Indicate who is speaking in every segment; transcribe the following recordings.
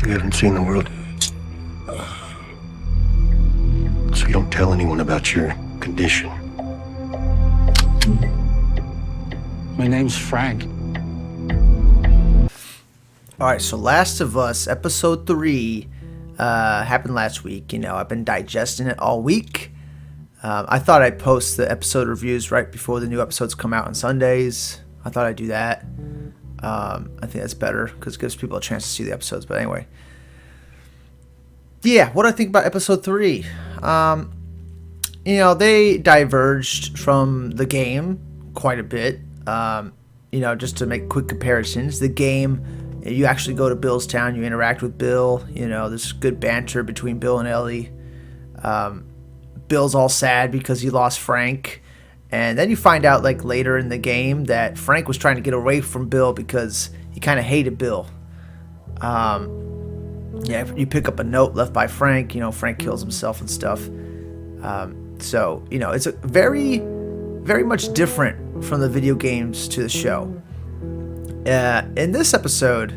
Speaker 1: You haven't seen the world. So you don't tell anyone about your condition.
Speaker 2: My name's Frank.
Speaker 3: Alright, so Last of Us Episode 3 happened last week. I've been digesting it all week. I thought I'd post the episode reviews right before the new episodes come out on Sundays. I thought I'd do that. I think that's better because it gives people a chance to see the episodes. But anyway. Yeah, what do I think about Episode 3? They diverged from the game quite a bit. Just to make quick comparisons. The game, you actually go to Bill's town, you interact with Bill. There's good banter between Bill and Ellie. Bill's all sad because he lost Frank. And then you find out later in the game that Frank was trying to get away from Bill because he kind of hated Bill. You pick up a note left by Frank. Frank kills himself and stuff. It's a very, very much different from the video games to the show. In this episode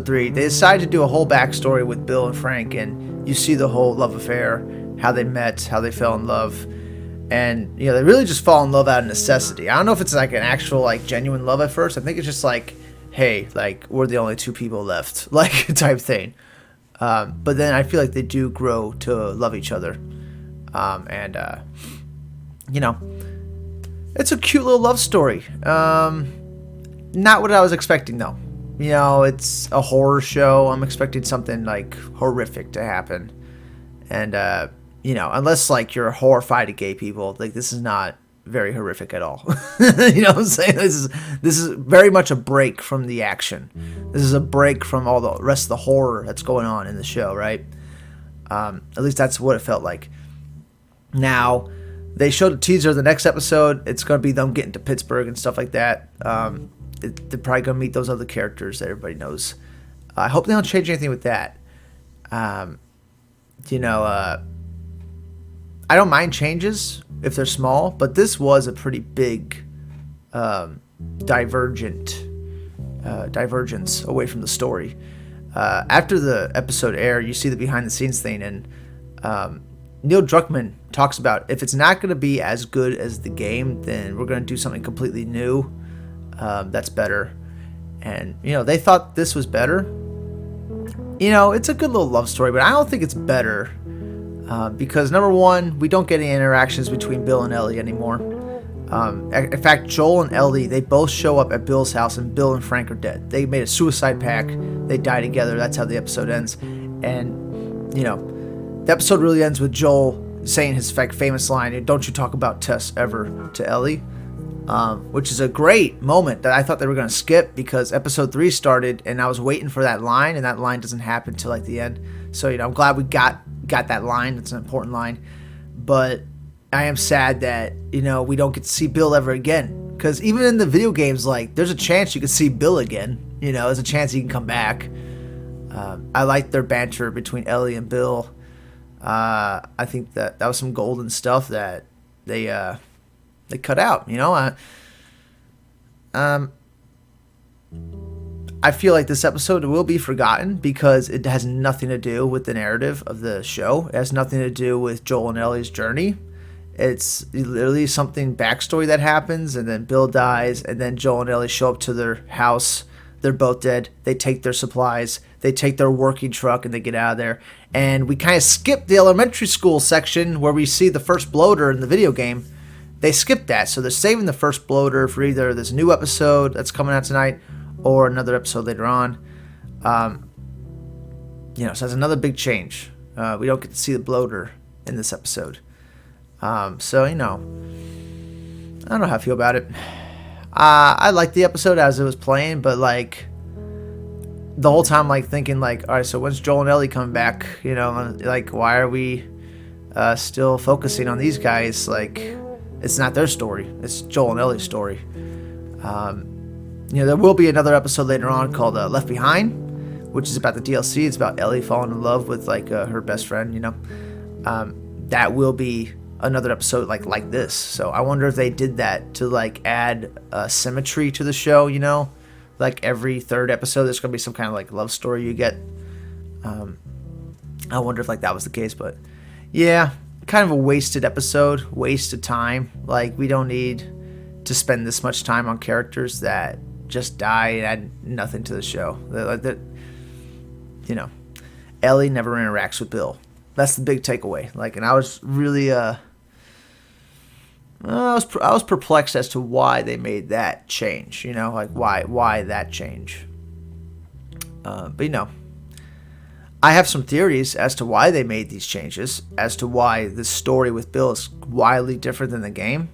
Speaker 3: 3, they decide to do a whole backstory with Bill and Frank, and you see the whole love affair, how they met, how they fell in love. And, they really just fall in love out of necessity. I don't know if it's an actual, genuine love at first. I think it's just hey, we're the only two people left, type thing. But then I feel like they do grow to love each other. It's a cute little love story. Not what I was expecting, though. It's a horror show. I'm expecting something, horrific to happen. And, unless, you're horrified of gay people, this is not very horrific at all. You know what I'm saying? This is very much a break from the action. This is a break from all the rest of the horror that's going on in the show, right? At least that's what it felt like. Now, they showed a teaser of the next episode. It's going to be them getting to Pittsburgh and stuff like that. They're probably going to meet those other characters that everybody knows. I hope they don't change anything with that. I don't mind changes if they're small, but this was a pretty big divergence away from the story. After the episode aired, you see the behind-the-scenes thing, and Neil Druckmann talks about if it's not going to be as good as the game, then we're going to do something completely new that's better. And, they thought this was better. It's a good little love story, but I don't think it's better because, number one, we don't get any interactions between Bill and Ellie anymore. In fact, Joel and Ellie, they both show up at Bill's house, and Bill and Frank are dead. They made a suicide pact. They die together. That's how the episode ends. And, the episode really ends with Joel saying his famous line, "Don't you talk about Tess ever," to Ellie, which is a great moment that I thought they were going to skip because episode 3 started and I was waiting for that line, and that line doesn't happen till the end. So, I'm glad we got that line. It's an important line. But I am sad that, we don't get to see Bill ever again. Because even in the video games, there's a chance you could see Bill again. There's a chance he can come back. I like their banter between Ellie and Bill. I think that was some golden stuff that they cut out. I feel like this episode will be forgotten because it has nothing to do with the narrative of the show. It has nothing to do with Joel and Ellie's journey. It's literally something backstory that happens, and then Bill dies, and then Joel and Ellie show up to their house. They're both dead. They take their supplies. They take their working truck, and they get out of there. And we kind of skip the elementary school section where we see the first bloater in the video game. They skipped that, so they're saving the first bloater for either this new episode that's coming out tonight or another episode later on. So that's another big change. We don't get to see the bloater in this episode. I don't know how I feel about it. I liked the episode as it was playing, but the whole time thinking all right, so when's Joel and Ellie coming back? Why are we still focusing on these guys? It's not their story. It's Joel and Ellie's story. There will be another episode later on called Left Behind, which is about the DLC. It's about Ellie falling in love with her best friend. That will be another episode like this. So I wonder if they did that to add symmetry to the show. Every third episode, there's gonna be some kind of love story you get. I wonder if like that was the case, but yeah, kind of a wasted episode, waste of time. Like, we don't need to spend this much time on characters that just die and add nothing to the show. You know, Ellie never interacts with Bill. That's the big takeaway. Like, and I was really I was perplexed as to why they made that change. You know, like why that change. But you know, I have some theories as to why they made these changes, as to why the story with Bill is wildly different than the game.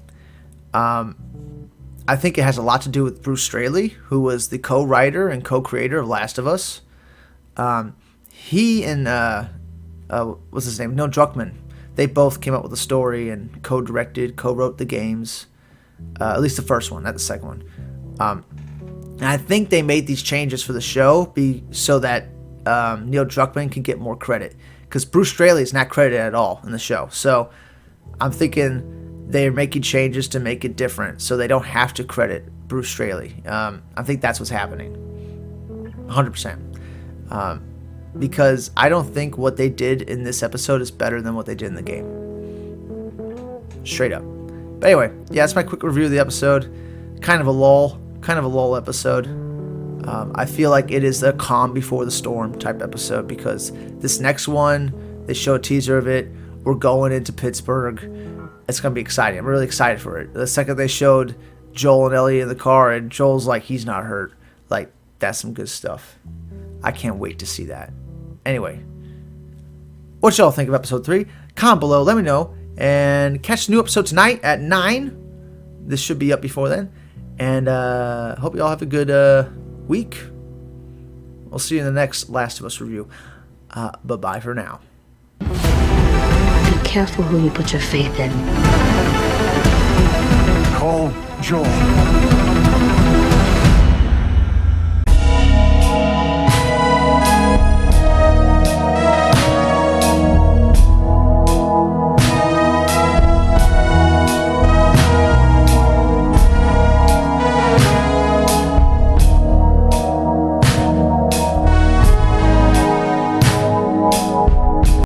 Speaker 3: I think it has a lot to do with Bruce Straley, who was the co-writer and co-creator of Last of Us. He and what's his name? Neil Druckmann. They both came up with the story and co-directed, co-wrote the games. At least the first one, not the second one. And I think they made these changes for the show so that Neil Druckmann can get more credit, because Bruce Straley is not credited at all in the show. So I'm thinking they're making changes to make it different, so they don't have to credit Bruce Straley. I think that's what's happening, 100%. Because I don't think what they did in this episode is better than what they did in the game. Straight up. But anyway, yeah, that's my quick review of the episode. Kind of a lull episode. I feel like it is a calm before the storm type episode, because this next one, they show a teaser of it. We're going into Pittsburgh. It's going to be exciting. I'm really excited for it. The second they showed Joel and Ellie in the car, and Joel's like, he's not hurt. Like, that's some good stuff. I can't wait to see that. Anyway, what y'all think of episode 3? Comment below, let me know. And catch the new episode tonight at 9. This should be up before then. And hope y'all have a good week. We'll see you in the next Last of Us review. Bye-bye for now.
Speaker 4: Be careful who you put your faith in.
Speaker 1: Call Joel.